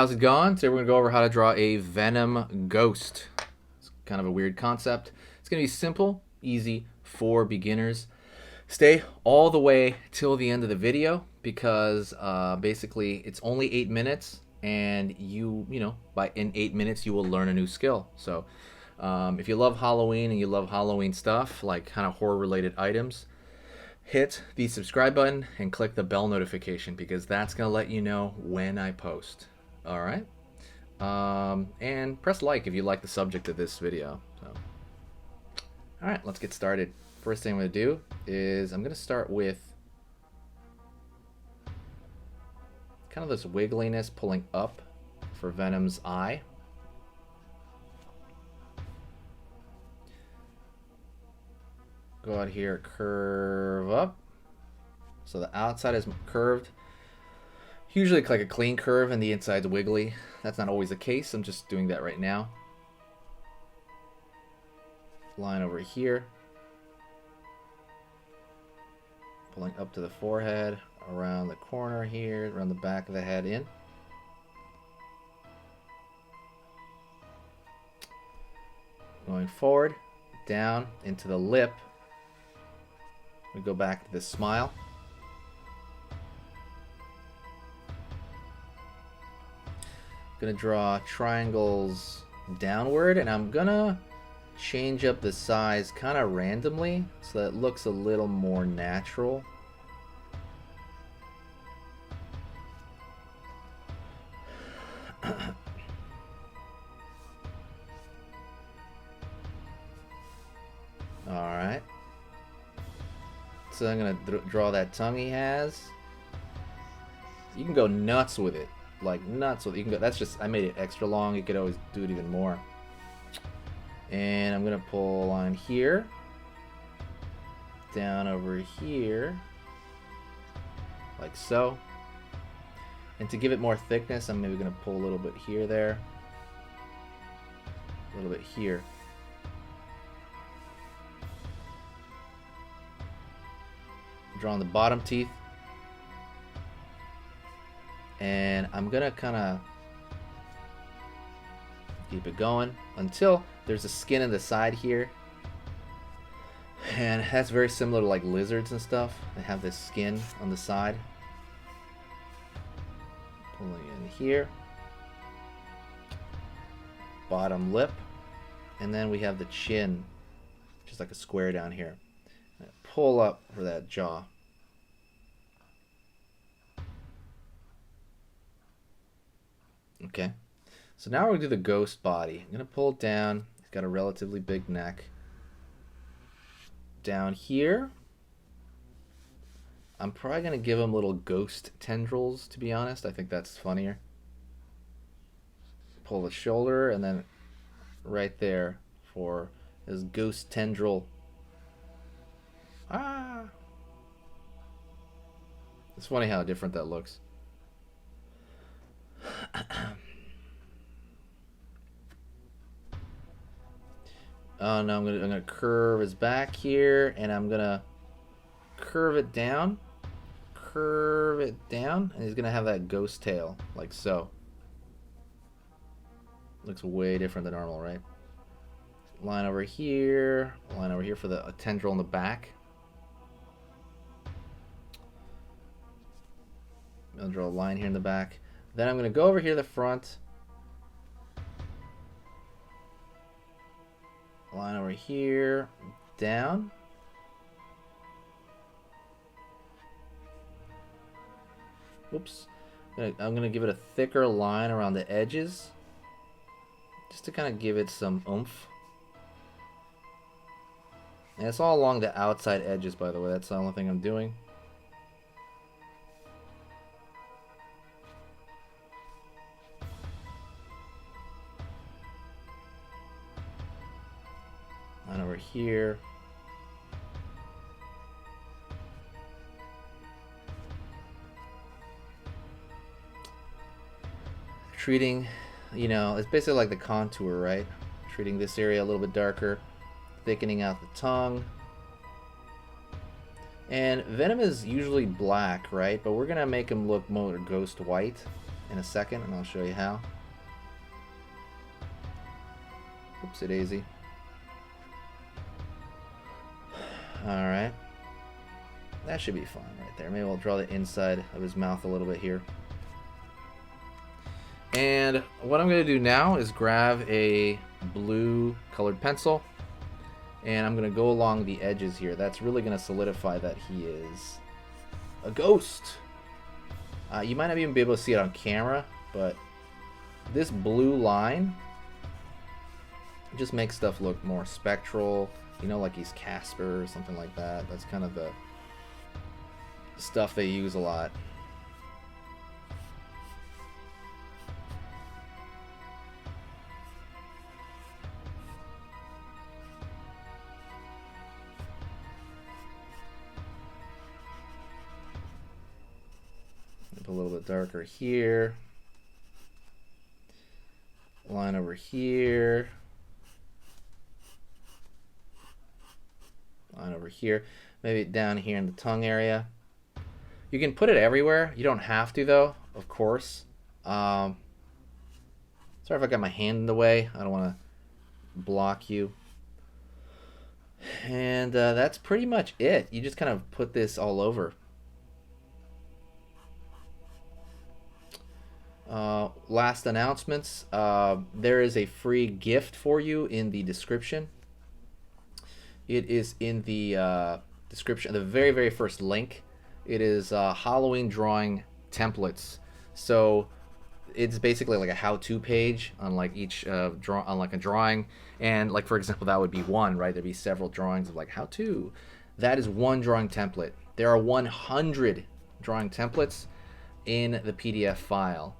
how's it going? Today we're going to go over how to draw a Venom ghost. It's kind of a weird concept. It's going to be simple, easy for beginners. Stay all the way till the end of the video because basically it's only 8 minutes and in 8 minutes you will learn a new skill. So if you love Halloween and you love Halloween stuff, like kind of horror related items, hit the subscribe button and click the bell notification because that's going to let you know when I post. All right. And press like if you like the subject of this video. So, all right, let's get started. First thing I'm going to do is I'm going to start with kind of this wiggliness pulling up for Venom's eye. Go out here, curve up. So the outside is curved. Usually like a clean curve and the inside's wiggly. That's not always the case. I'm just doing that right now. Line over here. Pulling up to the forehead, around the corner here, around the back of the head in. Going forward, down into the lip. We go back to this smile. Gonna draw triangles downward, and I'm gonna change up the size kind of randomly so that it looks a little more natural. Alright. So I'm going to draw that tongue he has. You can go nuts with it. Like nuts with it. You can go, that's just, I made it extra long. You could always do it even more. And I'm going to pull a line here. Down over here. Like so. And to give it more thickness, I'm maybe going to pull a little bit here, there. A little bit here. Drawing the bottom teeth, and I'm gonna kind of keep it going until there's a skin on the side here, and that's very similar to like lizards and stuff. They have this skin on the side. Pulling in here, bottom lip, and then we have the chin, just like a square down here. Pull up for that jaw. Okay, so now we're going to do the ghost body. I'm going to pull it down. He's got a relatively big neck. Down here, I'm probably going to give him little ghost tendrils, to be honest. I think that's funnier. Pull the shoulder, and then right there for his ghost tendril. Ah! It's funny how different that looks. Oh no, I'm gonna curve his back here, and I'm gonna curve it down, and he's gonna have that ghost tail, like so. Looks way different than normal, right? Line over here for the tendril in the back. I'll draw a line here in the back. Then I'm going to go over here to the front. Line over here, down. Oops. I'm going to give it a thicker line around the edges, just to kind of give it some oomph. And it's all along the outside edges, by the way. That's the only thing I'm doing. And over here. Treating, it's basically like the contour, right? Treating this area a little bit darker, thickening out the tongue. And Venom is usually black, right? But we're gonna make him look more ghost white. in a second, and I'll show you how. Oopsie daisy. Alright. That should be fine right there. Maybe I'll draw the inside of his mouth a little bit here. And what I'm going to do now is grab a blue colored pencil, and I'm going to go along the edges here. That's really going to solidify that he is a ghost. You might not even be able to see it on camera, but this blue line just makes stuff look more spectral, you know, like he's Casper or something like that. That's kind of the stuff they use a lot. A little bit darker here. Line over here. Line over here. Maybe down here in the tongue area. You can put it everywhere. You don't have to, though, of course. Sorry if I got my hand in the way. I don't want to block you. And that's pretty much it. You just kind of put this all over. Last announcements. There is a free gift for you in the description. It is in the description, the very, very first link. It is Halloween drawing templates. So it's basically like a how-to page on like each on like a drawing, and like for example that would be one, right? There'd be several drawings of like how-to. That is one drawing template. There are 100 drawing templates in the PDF file.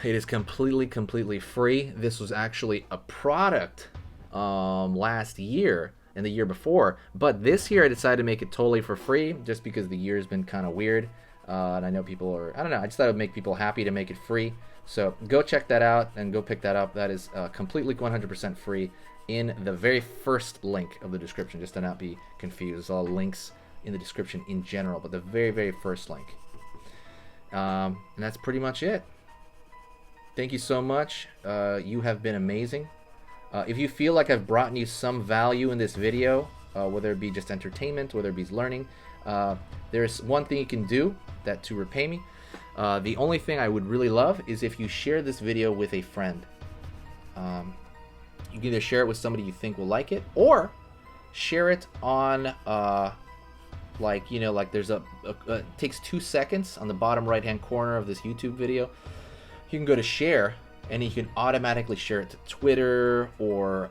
It is completely free. This was actually a product last year and the year before, but this year I decided to make it totally for free just because the year's been kind of weird, and I know people are, I don't know, I just thought it would make people happy to make it free. So go check that out and go pick that up. That is completely 100% free in the very first link of the description, just to not be confused. There's all links in the description in general, but the very, very first link. And that's pretty much it. Thank you so much. You have been amazing. If you feel like I've brought you some value in this video, whether it be just entertainment, whether it be learning, there's one thing you can do that to repay me. The only thing I would really love is if you share this video with a friend. You can either share it with somebody you think will like it, or share it on like, you know, like there's it takes 2 seconds on the bottom right hand corner of this YouTube video. You can go to share, and you can automatically share it to Twitter or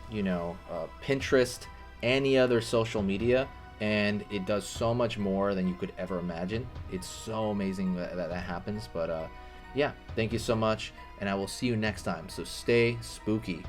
you know, Pinterest, any other social media, and it does so much more than you could ever imagine. It's so amazing that happens. But yeah, thank you so much, and I will see you next time. So stay spooky.